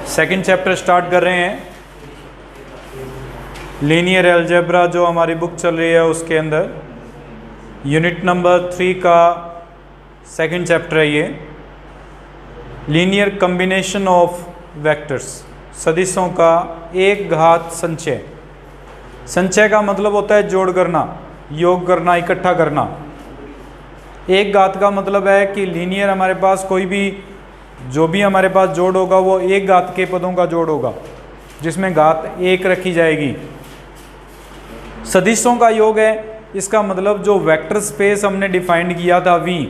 Second chapter start कर रहे हैं। लीनियर अलजेब्रा जो हमारी बुक चल रही है उसके अंदर यूनिट नंबर 3 का सेकंड चैप्टर है ये। लीनियर कम्बिनेशन ऑफ वेक्टर्स, सदिशों का एक घात संचय। संचय का मतलब होता है जोड़ करना, योग करना, इकट्ठा करना। एक घात का मतलब है कि लीनियर हमारे पास कोई भी जो भी हमारे पास जोड़ होगा वो एक घात के पदों का जोड़ होगा जिसमें घात एक रखी जाएगी। सदिशों का योग है, इसका मतलब जो वेक्टर स्पेस हमने डिफाइंड किया था V,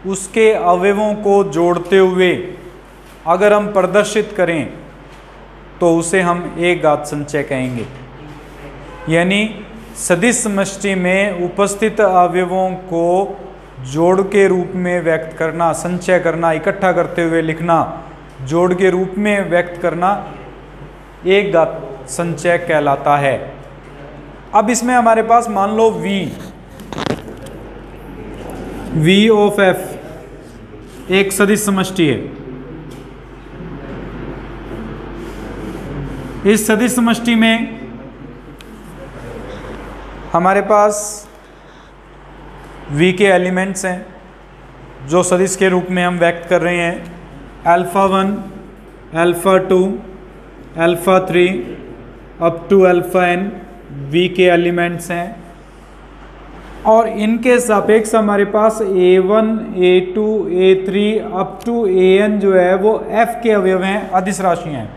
उसके अवयवों को जोड़ते हुए अगर हम प्रदर्शित करें तो उसे हम एक घात संचय कहेंगे। यानी सदिश समष्टि में उपस्थित अवयवों को जोड़ के रूप में व्यक्त करना, संचय करना, इकट्ठा करते हुए लिखना, जोड़ के रूप में व्यक्त करना एक घात संचय कहलाता है। अब इसमें हमारे पास मान लो V ऑफ F एक सदिश समष्टि है। इस सदिश समष्टि में हमारे पास V के एलिमेंट्स हैं जो सदिश के रूप में हम व्यक्त कर रहे हैं। Alpha 1, alpha 2, alpha 3 up to alpha n V के एलिमेंट्स हैं और इनके सापेक्ष हमारे पास A1, A2, A3 up to An जो है वो F के अवयव हैं, अदिश राशियाँ हैं।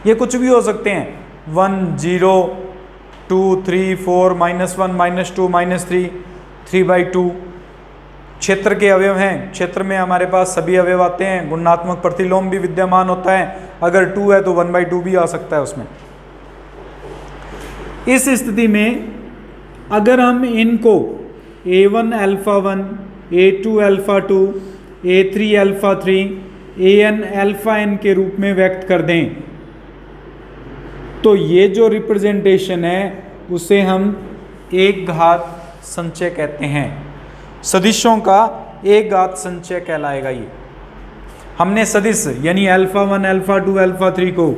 ये कुछ भी हो सकते हैं, 1, 0, 2, 3, 4, -1, -2, -3, 3/2 क्षेत्र के अवयव हैं। क्षेत्र में हमारे पास सभी अवयव आते हैं, गुणात्मक प्रतिलोम भी विद्यमान होता है। अगर 2 है तो 1/2 भी आ सकता है उसमें। इस स्थिति में अगर हम इनको A1 alpha 1, A2 alpha 2, A3 alpha 3, An alpha n के रूप में व्यक्त कर दें तो ये जो रिप्रेजेंटेशन है उसे हम एक घात संचय कहते हैं। सदिशों का एक घात संचय कहलाएगा ये। हमने सदिश यानी अल्फ़ा 1, अल्फ़ा 2, अल्फ़ा 3 को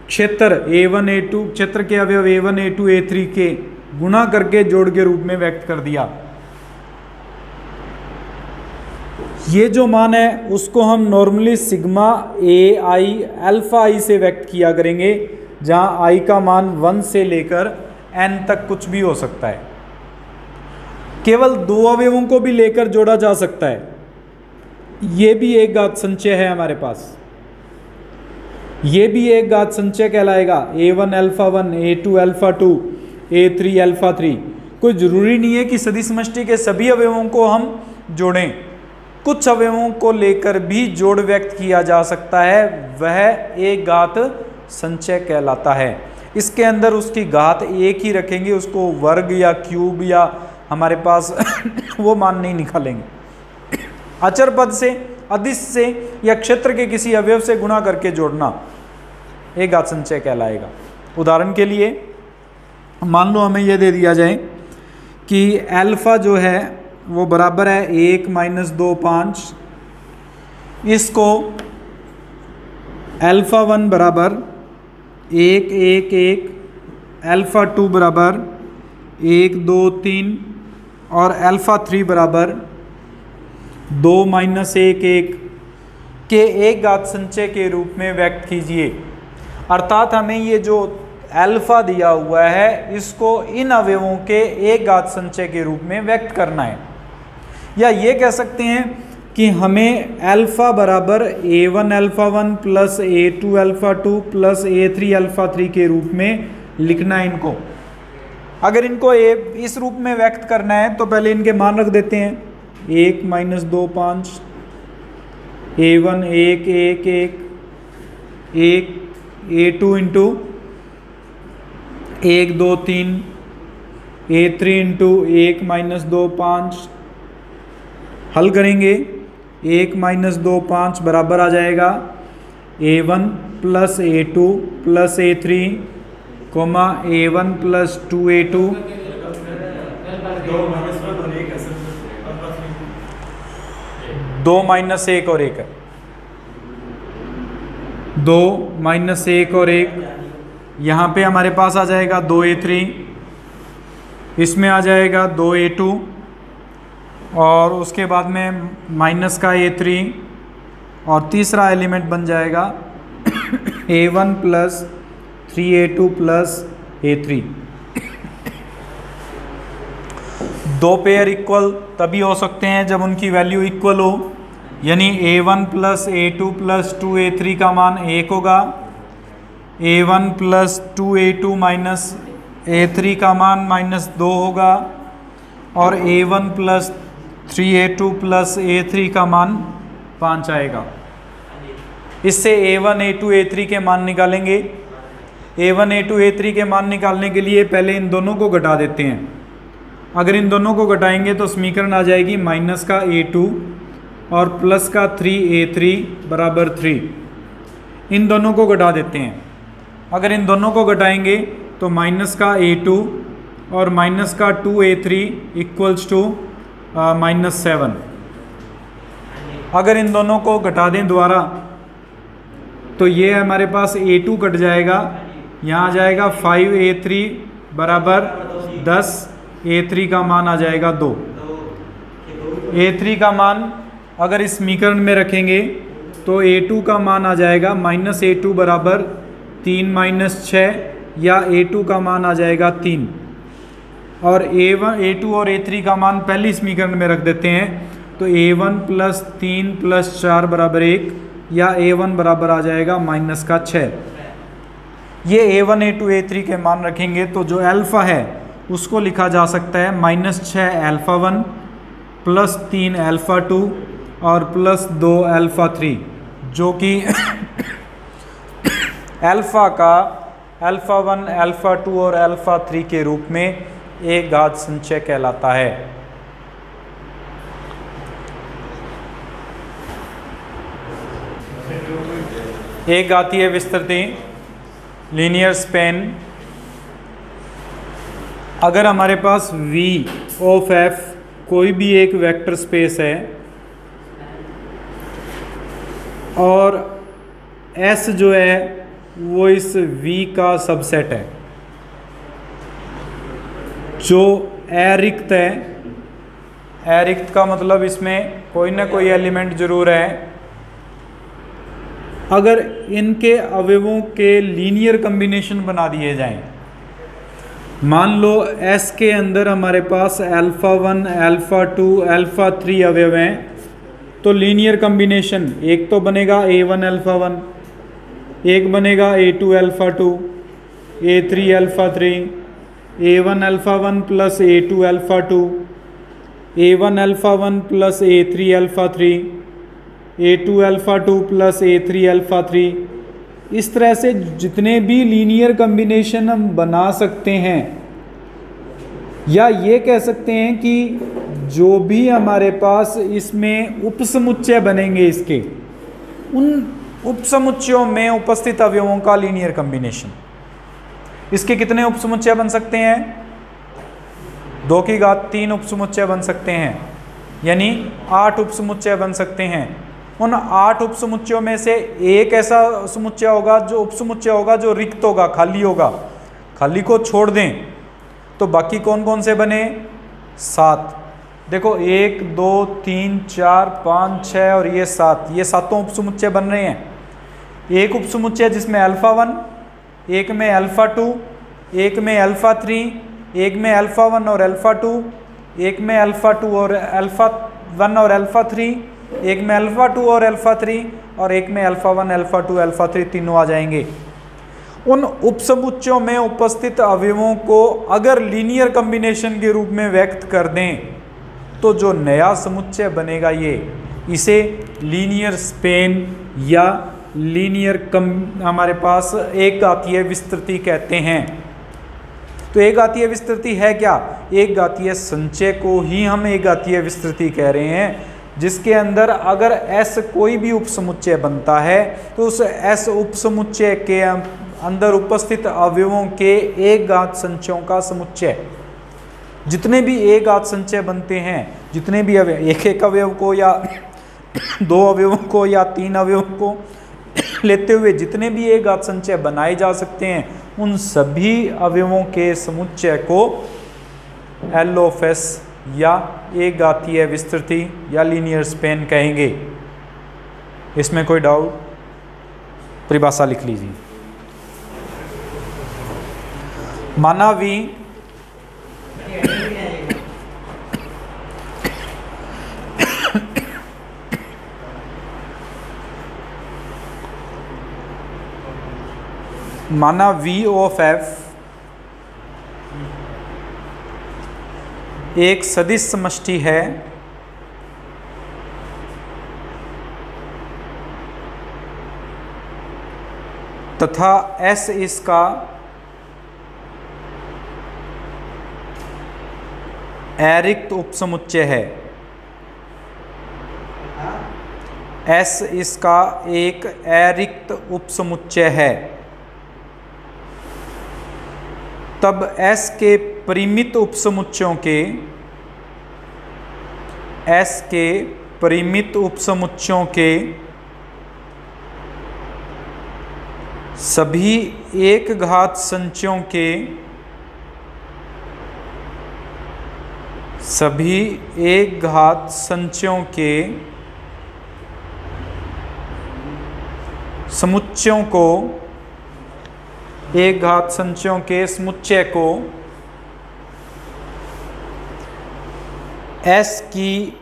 क्षेत्र A1, A2 क्षेत्र के अवयव A1, A2, A3 के गुणा करके जोड़ के रूप में व्यक्त कर दिया। ये जो मान है उसको हम normally sigma AI alpha I से व्यक्त किया करेंगे, जहां I का मान 1 से लेकर n तक कुछ भी हो सकता है। केवल दो अवयवों को भी लेकर जोड़ा जा सकता है। ये भी एक घात संचय है हमारे पास। ये भी एक घात संचय कहलाएगा। A1 alpha 1, A2 alpha 2, A3 alpha 3। कोई ज़रूरी नहीं है कि सदिश समष्टि के सभी अवयवों को हम जोड़ें, कुछ अवयवों को लेकर भी जोड़ व्यक्त किया जा सकता है, वह एक घात संचय कहलाता है। इसके अंदर उसकी घात एक ही रखेंगे, उसको वर्ग या क्यूब या हमारे पास वो मान नहीं निकालेंगे। अचर पद से, अदिश से या क्षेत्र के किसी अवयव से गुणा करके जोड़ना एक घात संचय कहलाएगा। उदाहरण के लिए मान लो हमें यह दे दिया जाए कि अल्फ़ा जो है वो बराबर है 1 - 2, 5। इसको अल्फ़ा 1 बराबर 1, 1, 1, अल्फ़ा 2 बराबर 1, 2, 3 और अल्फ़ा 3 बराबर 2 - 1, 1 के एक घात संचय के रूप में व्यक्त कीजिए। अर्थात हमें ये जो अल्फ़ा दिया हुआ है इसको इन अवयवों के एक घात संचय के रूप में व्यक्त करना है। या ये कह सकते हैं कि हमें अल्फ़ा बराबर A1 alpha 1 plus A2 alpha 2 plus A3 alpha 3 के रूप में लिखना है इनको। अगर इनको इस रूप में व्यक्त करना है तो पहले इनके मान रख देते हैं। 1 - 2, 5, A1 1, 1, 1, 1, A2 into 1, 2, 3, A3 into 1 - 2, 5। हल करेंगे 1 - 2, 5 बराबर आ जाएगा A1 plus A2 plus A3 coma A1 plus 2A2 2 - 1 और 1 है। 2 माइनस 1 और 1, यहाँ पे हमारे पास आ जाएगा 2a3, इसमें आ जाएगा 2a2 और उसके बाद में माइनस का a3 और तीसरा एलिमेंट बन जाएगा a1 plus 3a2 plus a3। दो पेयर इक्वल तभी हो सकते हैं जब उनकी वैल्यू इक्वल हो, यानी a1 plus a2 plus 2a3 का मान 1 होगा, a1 plus 2a2 minus a3 का मान -2 होगा और a1 plus 3a2 plus a3 का मान 5 आएगा। इससे a1 a2 a3 के मान निकालेंगे। a1 a2 a3 के मान निकालने के लिए पहले इन दोनों को घटा देते हैं। अगर इन दोनों को घटाएंगे तो समीकरण आ जाएगी माइनस का a2 और प्लस का 3a3 बराबर 3। इन दोनों को घटा देते हैं। अगर इन दोनों को घटाएंगे तो माइनस का a2 और माइनस का 2a3 इक्वल्स टू -7। अगर इन दोनों को घटा दें दोबारा तो ये हमारे पास a2 कट जाएगा, यहाँ आ जाएगा 5a3 बराबर 10, a3 का मान आ जाएगा 2। a3 का मान अगर इस समीकरण में रखेंगे तो a2 का मान आ जाएगा -a2 बराबर 3 - 6 या a2 का मान आ जाएगा 3 और a1 a2 और a3 का मान पहली समीकरण में रख देते हैं तो a1 प्लस 3 प्लस 4 बराबर 1 या a1 बराबर आ जाएगा -6। ये a1 a2 a3 के मान रखेंगे तो जो अल्फ़ा है उसको लिखा जा सकता है -6 α1 प्लस 3 α2 और प्लस 2 α3, जो कि अल्फ़ा का α1 α2 और α3 के रूप में एक घात संचय कहलाता है। एक घातीय विस्तृति लीनियर स्पेन, अगर हमारे पास V ऑफ f कोई भी एक वेक्टर स्पेस है और S जो है वो इस V का सबसेट है जो अरिक्त है। अरिक्त का मतलब इसमें कोई ना कोई एलिमेंट जरूर है। अगर इनके अवयवों के लीनियर कम्बिनेशन बना दिए जाएं, मान लो S के अंदर हमारे पास α1 α2 α3 अवयव हैं तो लीनियर कम्बिनेशन एक तो बनेगा a1 α1, एक बनेगा a2 α2, a3 α3, a1 α1 plus a2 α2, a1 α1 plus a3 α3, a2 α2 plus a3 α3। इस तरह से जितने भी लीनियर कम्बिनेशन हम बना सकते हैं, या ये कह सकते हैं कि जो भी हमारे पास इसमें उपसमुच्चय बनेंगे, इसके उन उपसमुच्चयों में उपस्थित अवयवों का लीनियर कम्बिनेशन। इसके कितने उपसमुच्चय बन सकते हैं? 2 की घात 3 उपसमुच्चय बन सकते हैं, यानी 8 उपसमुच्चय बन सकते हैं। उन 8 उपसमुच्चयों में से एक ऐसा समुच्चय होगा जो उपसमुच्चय होगा जो रिक्त होगा, खाली होगा। खाली को छोड़ दें तो बाकी कौन कौन से बने? 7। देखो 1 2 3 4 5 6 और ये 7, ये सातों उपसमुच्चय बन रहे हैं। एक उपसमुच्चय जिसमें α1, एक में α2, एक में α3, एक में α1 और α2, एक में α2 और α1 और α3, एक में α2 और α3 और एक में α1 α2 α3 तीनों आ जाएंगे। उन उपसमुच्चयों में उपस्थित अवयवों को अगर लीनियर कम्बिनेशन के रूप में व्यक्त कर दें तो जो नया समुच्चय बनेगा इसे लीनियर स्पेन या लीनियर हमारे पास एक घातीय विस्तृति कहते हैं। तो एक घातीय विस्तृति है क्या? एक घातीय संचय को ही हम एक घातीय विस्तृति कह रहे हैं, जिसके अंदर अगर S कोई भी उपसमुच्चय बनता है तो उस S उपसमुच्चय के अंदर उपस्थित अवयवों के एक घात संचयों का समुच्चय। जितने भी एक घात संचय बनते हैं, जितने भी अवयव, एक अवयव को या 2 अवयवों को या 3 अवयवों को लेते हुए जितने भी ए घात संचय बनाए जा सकते हैं उन सभी अवयवों के समुच्चय को एल ऑफ एस या एक घातीय विस्तृति या लीनियर स्पेन कहेंगे। इसमें कोई डाउट? परिभाषा लिख लीजिए। माना V माना V ऑफ F एक सदिश समष्टि है तथा S इसका अरिक्त उपसमुच्चय है। S इसका एक अरिक्त उपसमुच्चय है, तब S के परिमित उपसमुच्चयों के सभी एक घात संचयों के समुच्चयों को एक घात संचयों के समुच्चय को S की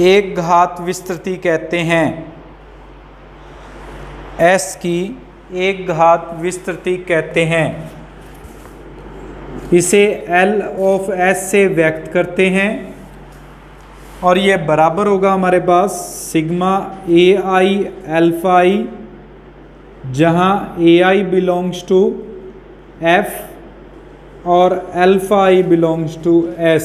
एक घात विस्तृति कहते हैं। S की एक घात विस्तृति कहते हैं। इसे L ऑफ S से व्यक्त करते हैं और यह बराबर होगा हमारे पास सिग्मा AI अल्फा I, जहाँ AI बिलोंग्स टू F और alpha I belongs to S।